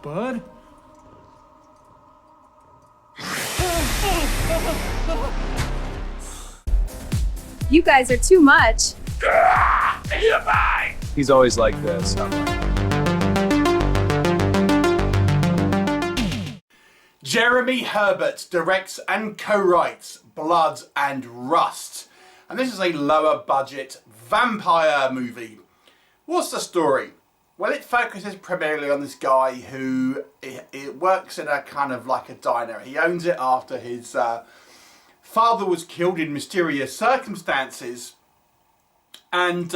bud. You guys are too much. He's always like this. Jeremy Herbert directs and co-writes Blood and Rust. And this is a lower budget vampire movie. What's the story? Well, it focuses primarily on this guy who works in a kind of like a diner. He owns it after his father was killed in mysterious circumstances. And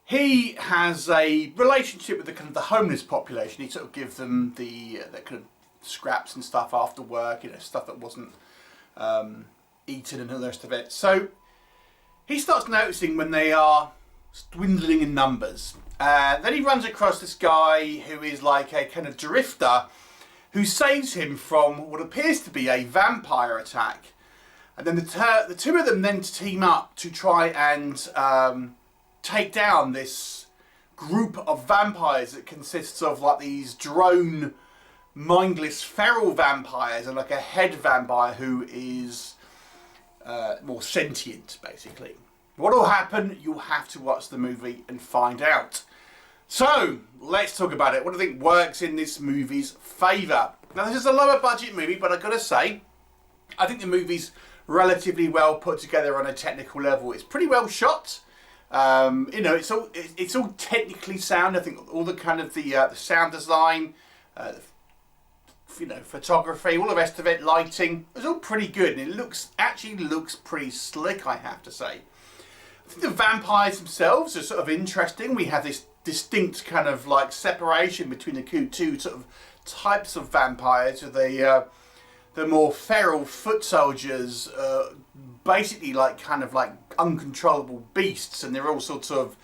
he has a relationship with the kind of the homeless population. He sort of gives them the kind of scraps and stuff after work, you know, stuff that wasn't eaten and all the rest of it. So he starts noticing when they are dwindling in numbers. Then he runs across this guy who is like a kind of drifter who saves him from what appears to be a vampire attack. And then the two of them then team up to try and take down this group of vampires that consists of like these drone mindless feral vampires and like a head vampire who is more sentient, basically. What will happen? You'll have to watch the movie and find out. So let's talk about it. What do you think works in this movie's favour? Now, this is a lower budget movie, but I've got to say, I think the movie's relatively well put together on a technical level. It's pretty well shot. You know, it's all technically sound. I think all the kind of the sound design, you know, photography, all the rest of it, lighting, it's all pretty good, and it actually looks pretty slick, I have to say. I think the vampires themselves are sort of interesting. We have this distinct kind of like separation between the two sort of types of vampires. The more feral foot soldiers, basically like kind of like uncontrollable beasts, and they're all sorts of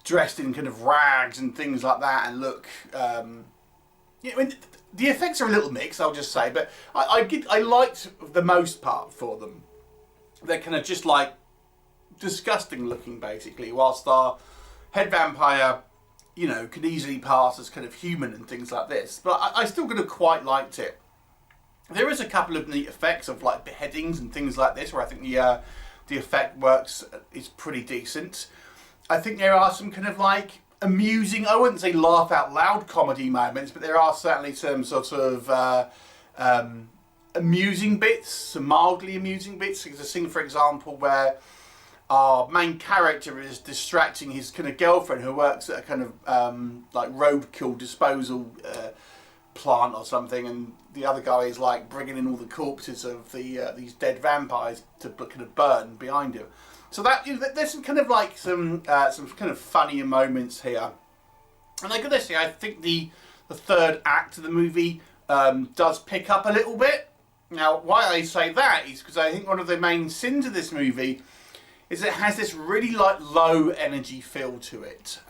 dressed in kind of rags and things like that, and look. Yeah, I mean, the effects are a little mixed, I'll just say, but I liked the most part for them. They're kind of just like disgusting looking, basically, whilst our head vampire, you know, can easily pass as kind of human and things like this. But I still could have quite liked it. There is a couple of neat effects of like beheadings and things like this, where I think the effect works is pretty decent. I think there are some kind of like amusing, I wouldn't say laugh out loud comedy moments, but there are certainly some sort of amusing bits, some mildly amusing bits. There's a scene, for example, where our main character is distracting his kind of girlfriend who works at a kind of like roadkill disposal plant or something, and the other guy is like bringing in all the corpses of these dead vampires to kind of burn behind him. So that, you know, there's some kind of like some kind of funnier moments here, and I gotta say, I think the third act of the movie does pick up a little bit. Now, why I say that is because I think one of the main sins of this movie is it has this really like low energy feel to it.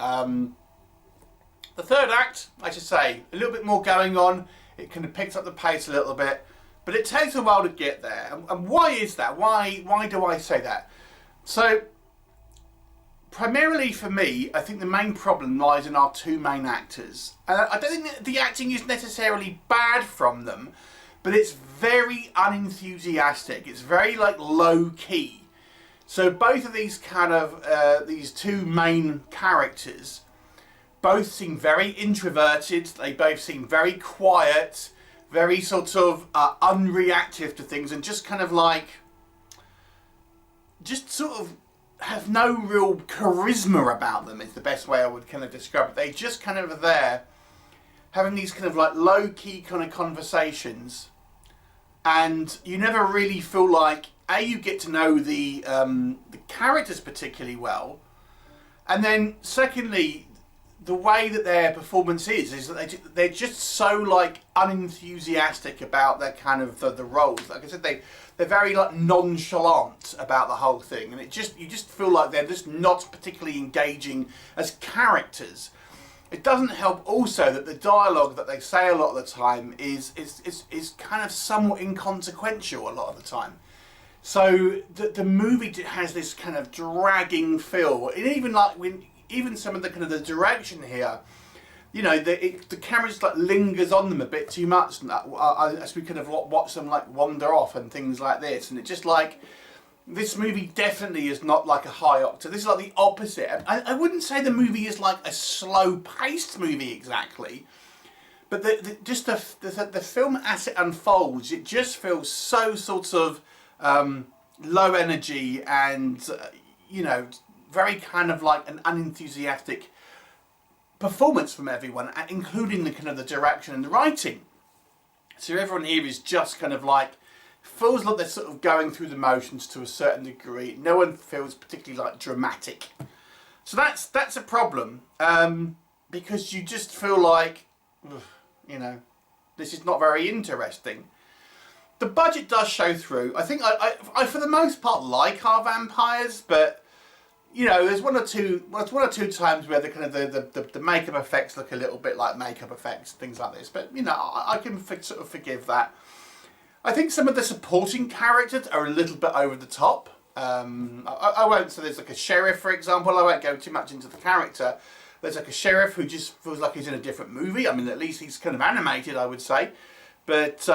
The third act, I should say, a little bit more going on. It kind of picks up the pace a little bit, but it takes a while to get there. And why is that? Why do I say that? So, primarily for me, I think the main problem lies in our two main actors. And I don't think the acting is necessarily bad from them, but it's very unenthusiastic. It's very like low key. So both of these kind of, these two main characters both seem very introverted. They both seem very quiet, very sort of unreactive to things, and just kind of like, just sort of have no real charisma about them is the best way I would kind of describe it. They just kind of are there having these kind of like low-key kind of conversations, and you never really feel like, A, you get to know the characters particularly well, and then secondly, the way that their performance is that they're just so like unenthusiastic about their kind of the roles. Like I said, they're very like nonchalant about the whole thing, and you just feel like they're just not particularly engaging as characters. It doesn't help also that the dialogue that they say a lot of the time is kind of somewhat inconsequential a lot of the time. So the movie has this kind of dragging feel, and even like even some of the kind of the direction here, you know, the camera just like lingers on them a bit too much, and as we kind of watch them like wander off and things like this, and it just like, this movie definitely is not like a high octane. This is like the opposite. I wouldn't say the movie is like a slow-paced movie exactly, but the film as it unfolds, it just feels so sort of low energy and you know, very kind of like an unenthusiastic performance from everyone, including the kind of the direction and the writing. So everyone here is just kind of like, feels like they're sort of going through the motions to a certain degree. No one feels particularly like dramatic. So that's a problem, because you just feel like, you know, this is not very interesting. The budget does show through. I think I for the most part like our vampires, but you know, there's one or two times where the kind of the makeup effects look a little bit like makeup effects, things like this. But you know, I can sort of forgive that. I think some of the supporting characters are a little bit over the top. I won't, so there's like a sheriff, for example. I won't go too much into the character. There's like a sheriff who just feels like he's in a different movie. I mean, at least he's kind of animated, I would say. But,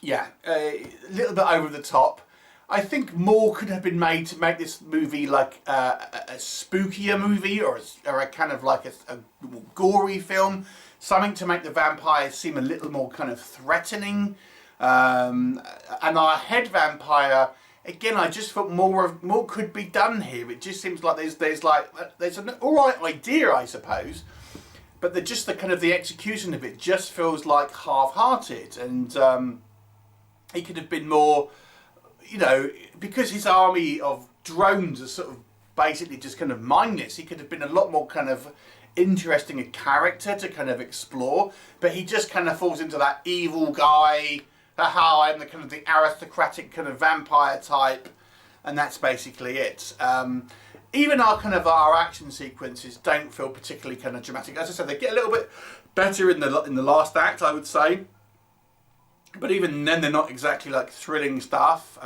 yeah, a little bit over the top. I think more could have been made to make this movie like a spookier movie, or a kind of like a gory film. Something to make the vampires seem a little more kind of threatening. And our head vampire, again, I just felt more could be done here. It just seems like there's an alright idea, I suppose, but the kind of the execution of it just feels like half-hearted, and he could have been more, you know, because his army of drones are sort of basically just kind of mindless. He could have been a lot more kind of interesting a character to kind of explore, but he just kind of falls into that evil guy, how I'm the kind of the aristocratic kind of vampire type, and that's basically it. Even our action sequences don't feel particularly kind of dramatic. As I said, they get a little bit better in the last act, I would say, but even then they're not exactly like thrilling stuff.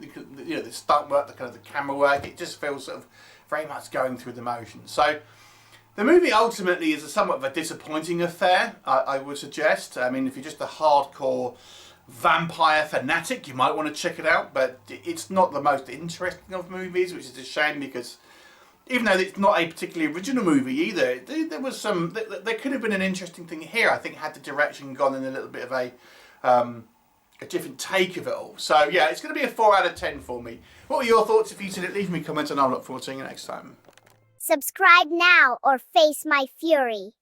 You know, the stunt work, the kind of the camera work, it just feels sort of very much going through the motions. So the movie ultimately is somewhat of a disappointing affair, I would suggest. I mean, if you're just a hardcore vampire fanatic, you might want to check it out, but it's not the most interesting of movies, which is a shame, because even though it's not a particularly original movie either, there could have been an interesting thing here, I think, had the direction gone in a little bit of a different take of it all. So yeah, it's going to be a 4 out of 10 for me. What were your thoughts? If you did it, leave me comments and I'll look forward to seeing you next time. Subscribe now or face my fury.